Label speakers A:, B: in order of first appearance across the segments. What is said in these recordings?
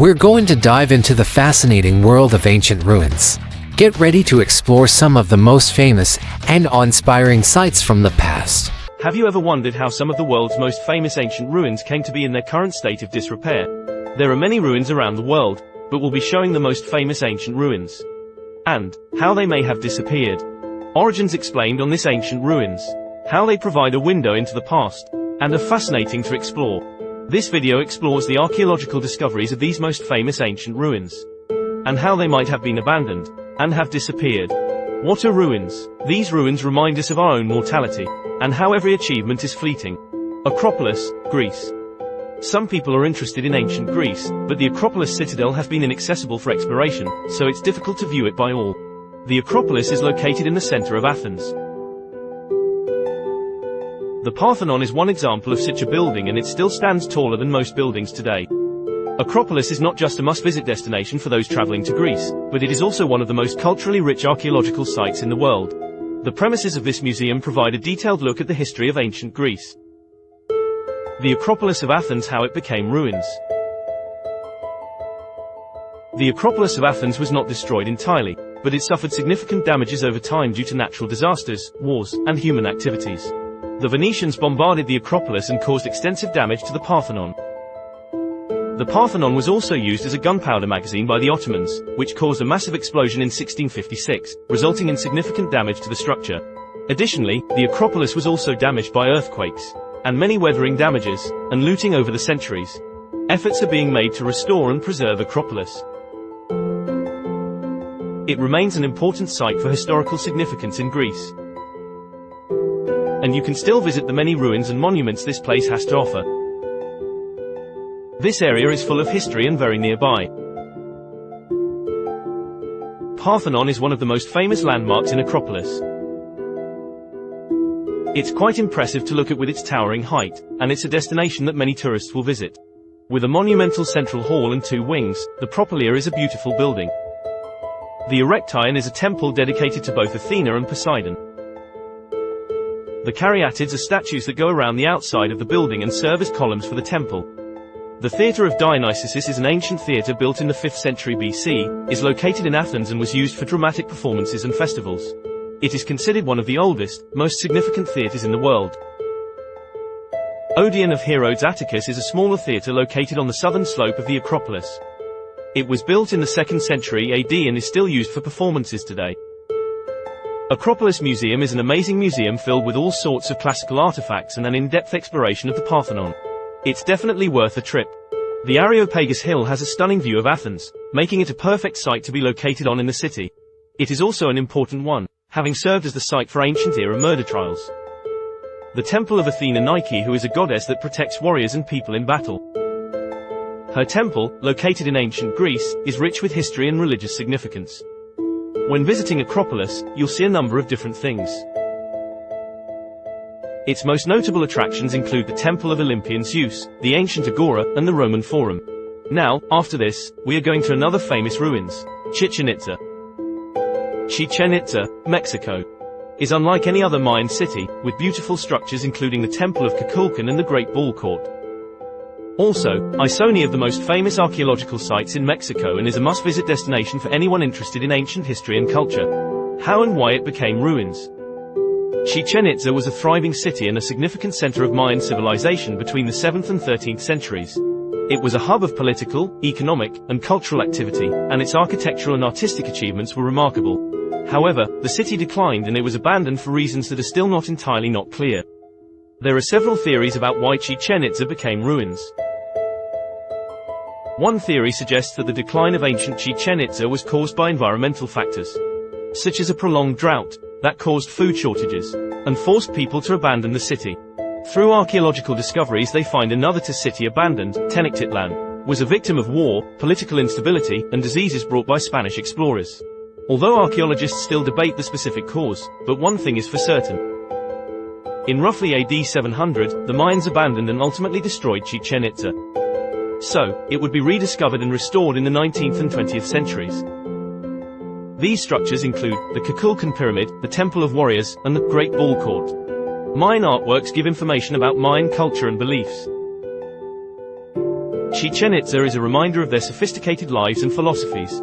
A: We're going to dive into the fascinating world of ancient ruins. Get ready to explore some of the most famous and awe-inspiring sites from the past.
B: Have you ever wondered how some of the world's most famous ancient ruins came to be in their current state of disrepair? There are many ruins around the world, but we'll be showing the most famous ancient ruins. And how they may have disappeared. Origins explained on this ancient ruins. How they provide a window into the past, and are fascinating to explore. This video explores the archaeological discoveries of these most famous ancient ruins. And how they might have been abandoned, and have disappeared. What are ruins? These ruins remind us of our own mortality, and how every achievement is fleeting. Acropolis, Greece. Some people are interested in ancient Greece, but the Acropolis citadel has been inaccessible for exploration, so it's difficult to view it by all. The Acropolis is located in the center of Athens. The Parthenon is one example of such a building, and it still stands taller than most buildings today. Acropolis is not just a must-visit destination for those traveling to Greece, but it is also one of the most culturally rich archaeological sites in the world. The premises of this museum provide a detailed look at the history of ancient Greece. The Acropolis of Athens, how it became ruins. The Acropolis of Athens was not destroyed entirely, but it suffered significant damages over time due to natural disasters, wars, and human activities. The Venetians bombarded the Acropolis and caused extensive damage to the Parthenon. The Parthenon was also used as a gunpowder magazine by the Ottomans, which caused a massive explosion in 1656, resulting in significant damage to the structure. Additionally, the Acropolis was also damaged by earthquakes, and many weathering damages, and looting over the centuries. Efforts are being made to restore and preserve Acropolis. It remains an important site for historical significance in Greece. And you can still visit the many ruins and monuments this place has to offer. This area is full of history and very nearby. Parthenon is one of the most famous landmarks in Acropolis. It's quite impressive to look at with its towering height, and it's a destination that many tourists will visit. With a monumental central hall and two wings, the Propylaea is a beautiful building. The Erectaion is a temple dedicated to both Athena and Poseidon. The Caryatids are statues that go around the outside of the building and serve as columns for the temple. The Theatre of Dionysus is an ancient theatre built in the 5th century BC, is located in Athens and was used for dramatic performances and festivals. It is considered one of the oldest, most significant theatres in the world. Odeon of Herodes Atticus is a smaller theatre located on the southern slope of the Acropolis. It was built in the 2nd century AD and is still used for performances today. Acropolis Museum is an amazing museum filled with all sorts of classical artifacts and an in-depth exploration of the Parthenon. It's definitely worth a trip. The Areopagus Hill has a stunning view of Athens, making it a perfect site to be located on in the city. It is also an important one, having served as the site for ancient-era murder trials. The Temple of Athena Nike, who is a goddess that protects warriors and people in battle. Her temple, located in ancient Greece, is rich with history and religious significance. When visiting Acropolis, you'll see a number of different things. Its most notable attractions include the Temple of Olympian Zeus, the ancient Agora, and the Roman Forum. Now, after this, we are going to another famous ruins, Chichen Itza. Chichen Itza, Mexico, is unlike any other Mayan city, with beautiful structures including the Temple of Kukulkan and the Great Ball Court. Also, Isoni of the most famous archaeological sites in Mexico and is a must-visit destination for anyone interested in ancient history and culture. How and why it became ruins. Chichen Itza was a thriving city and a significant center of Mayan civilization between the 7th and 13th centuries. It was a hub of political, economic, and cultural activity, and its architectural and artistic achievements were remarkable. However, the city declined and it was abandoned for reasons that are still not entirely clear. There are several theories about why Chichen Itza became ruins. One theory suggests that the decline of ancient Chichen Itza was caused by environmental factors, such as a prolonged drought, that caused food shortages, and forced people to abandon the city. Through archaeological discoveries they find another city abandoned, Tenochtitlan, was a victim of war, political instability, and diseases brought by Spanish explorers. Although archaeologists still debate the specific cause, but one thing is for certain. In roughly AD 700, the Mayans abandoned and ultimately destroyed Chichen Itza. So, it would be rediscovered and restored in the 19th and 20th centuries. These structures include the Kukulkan Pyramid, the Temple of Warriors, and the Great Ball Court. Mayan artworks give information about Mayan culture and beliefs. Chichen Itza is a reminder of their sophisticated lives and philosophies.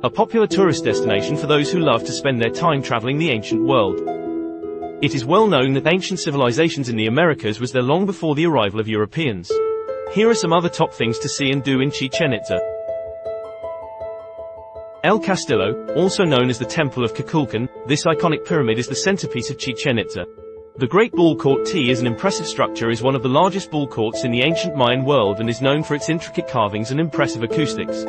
B: A popular tourist destination for those who love to spend their time traveling the ancient world. It is well known that ancient civilizations in the Americas was there long before the arrival of Europeans. Here are some other top things to see and do in Chichen Itza. El Castillo, also known as the Temple of Kukulkan, this iconic pyramid is the centerpiece of Chichen Itza. The Great Ball Court T is an impressive structure, is one of the largest ball courts in the ancient Mayan world and is known for its intricate carvings and impressive acoustics.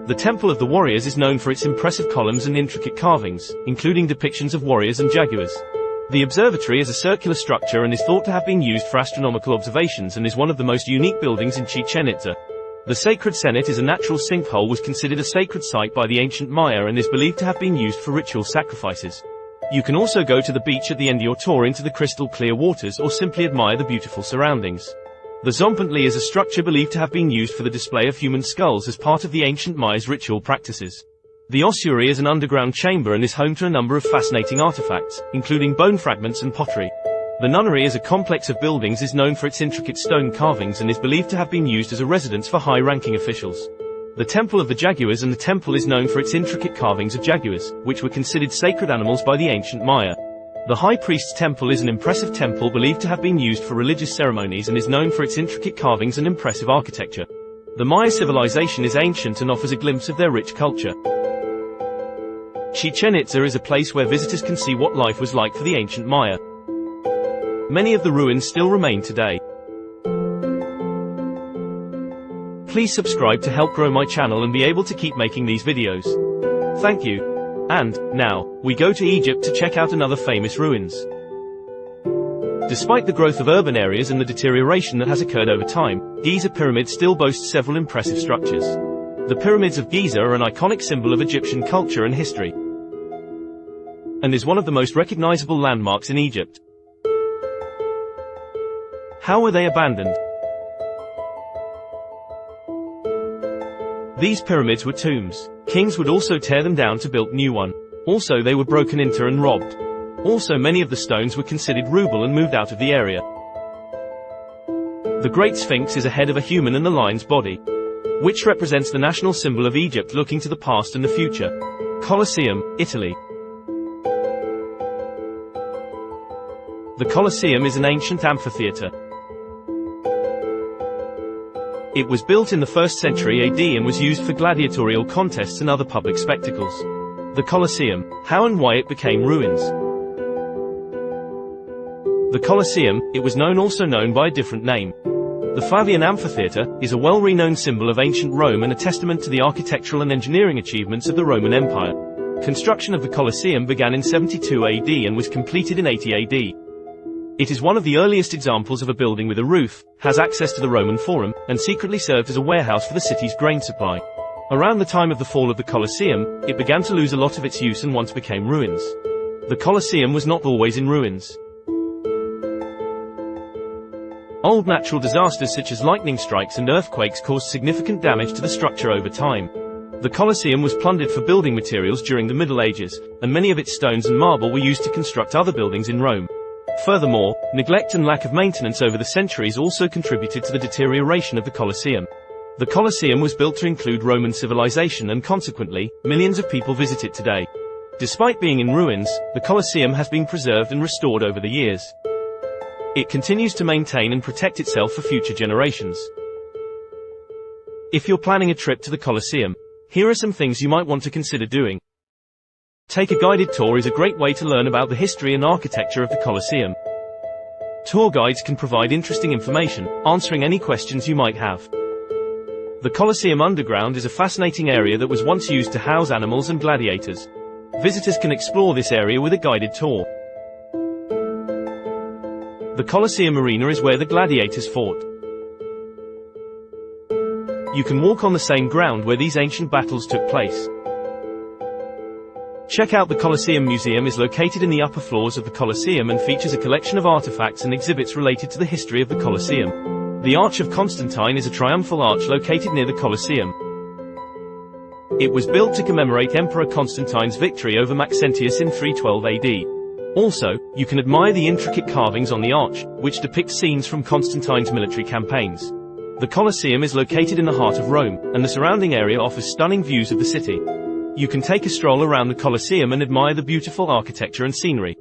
B: The Temple of the Warriors is known for its impressive columns and intricate carvings, including depictions of warriors and jaguars. The observatory is a circular structure and is thought to have been used for astronomical observations and is one of the most unique buildings in Chichen Itza. The Sacred Senate is a natural sinkhole, was considered a sacred site by the ancient Maya and is believed to have been used for ritual sacrifices. You can also go to the beach at the end of your tour into the crystal clear waters or simply admire the beautiful surroundings. The Zompantli is a structure believed to have been used for the display of human skulls as part of the ancient Maya's ritual practices. The ossuary is an underground chamber and is home to a number of fascinating artifacts, including bone fragments and pottery. The nunnery is a complex of buildings, is known for its intricate stone carvings and is believed to have been used as a residence for high-ranking officials. The Temple of the Jaguars and the temple is known for its intricate carvings of jaguars, which were considered sacred animals by the ancient Maya. The High Priest's Temple is an impressive temple believed to have been used for religious ceremonies and is known for its intricate carvings and impressive architecture. The Maya civilization is ancient and offers a glimpse of their rich culture. Chichen Itza is a place where visitors can see what life was like for the ancient Maya. Many of the ruins still remain today. Please subscribe to help grow my channel and be able to keep making these videos. Thank you. And, now, we go to Egypt to check out another famous ruins. Despite the growth of urban areas and the deterioration that has occurred over time, Giza Pyramid still boasts several impressive structures. The Pyramids of Giza are an iconic symbol of Egyptian culture and history, and is one of the most recognizable landmarks in Egypt. How were they abandoned? These pyramids were tombs. Kings would also tear them down to build new one. Also they were broken into and robbed. Also many of the stones were considered ruble and moved out of the area. The Great Sphinx is a head of a human and the lion's body, which represents the national symbol of Egypt looking to the past and the future. Colosseum, Italy. The Colosseum is an ancient amphitheater. It was built in the 1st century AD and was used for gladiatorial contests and other public spectacles. The Colosseum, how and why it became ruins. The Colosseum, it was also known by a different name. The Flavian Amphitheatre, is a well-renowned symbol of ancient Rome and a testament to the architectural and engineering achievements of the Roman Empire. Construction of the Colosseum began in 72 AD and was completed in 80 AD. It is one of the earliest examples of a building with a roof, has access to the Roman Forum, and secretly served as a warehouse for the city's grain supply. Around the time of the fall of the Colosseum, it began to lose a lot of its use and once became ruins. The Colosseum was not always in ruins. Old natural disasters such as lightning strikes and earthquakes caused significant damage to the structure over time. The Colosseum was plundered for building materials during the Middle Ages, and many of its stones and marble were used to construct other buildings in Rome. Furthermore, neglect and lack of maintenance over the centuries also contributed to the deterioration of the Colosseum. The Colosseum was built to include Roman civilization and consequently, millions of people visit it today. Despite being in ruins, the Colosseum has been preserved and restored over the years. It continues to maintain and protect itself for future generations. If you're planning a trip to the Colosseum, here are some things you might want to consider doing. Take a guided tour is a great way to learn about the history and architecture of the Colosseum. Tour guides can provide interesting information, answering any questions you might have. The Colosseum Underground is a fascinating area that was once used to house animals and gladiators. Visitors can explore this area with a guided tour. The Colosseum Arena is where the gladiators fought. You can walk on the same ground where these ancient battles took place. Check out the Colosseum Museum is located in the upper floors of the Colosseum and features a collection of artifacts and exhibits related to the history of the Colosseum. The Arch of Constantine is a triumphal arch located near the Colosseum. It was built to commemorate Emperor Constantine's victory over Maxentius in 312 AD. Also, you can admire the intricate carvings on the arch, which depict scenes from Constantine's military campaigns. The Colosseum is located in the heart of Rome, and the surrounding area offers stunning views of the city. You can take a stroll around the Colosseum and admire the beautiful architecture and scenery.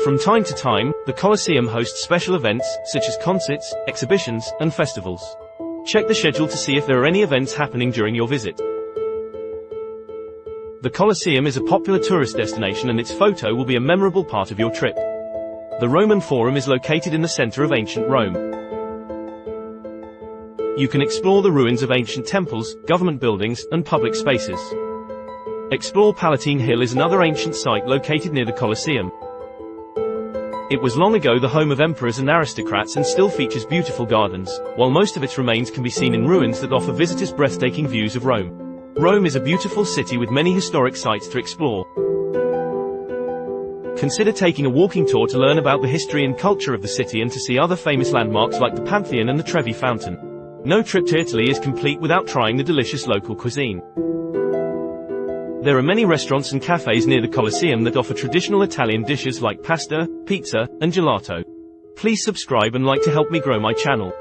B: From time to time, the Colosseum hosts special events, such as concerts, exhibitions, and festivals. Check the schedule to see if there are any events happening during your visit. The Colosseum is a popular tourist destination, and its photo will be a memorable part of your trip. The Roman Forum is located in the center of ancient Rome. You can explore the ruins of ancient temples, government buildings, and public spaces. Explore Palatine Hill is another ancient site located near the Colosseum. It was long ago the home of emperors and aristocrats and still features beautiful gardens, while most of its remains can be seen in ruins that offer visitors breathtaking views of Rome. Rome is a beautiful city with many historic sites to explore. Consider taking a walking tour to learn about the history and culture of the city and to see other famous landmarks like the Pantheon and the Trevi Fountain. No trip to Italy is complete without trying the delicious local cuisine. There are many restaurants and cafes near the Colosseum that offer traditional Italian dishes like pasta, pizza, and gelato. Please subscribe and like to help me grow my channel.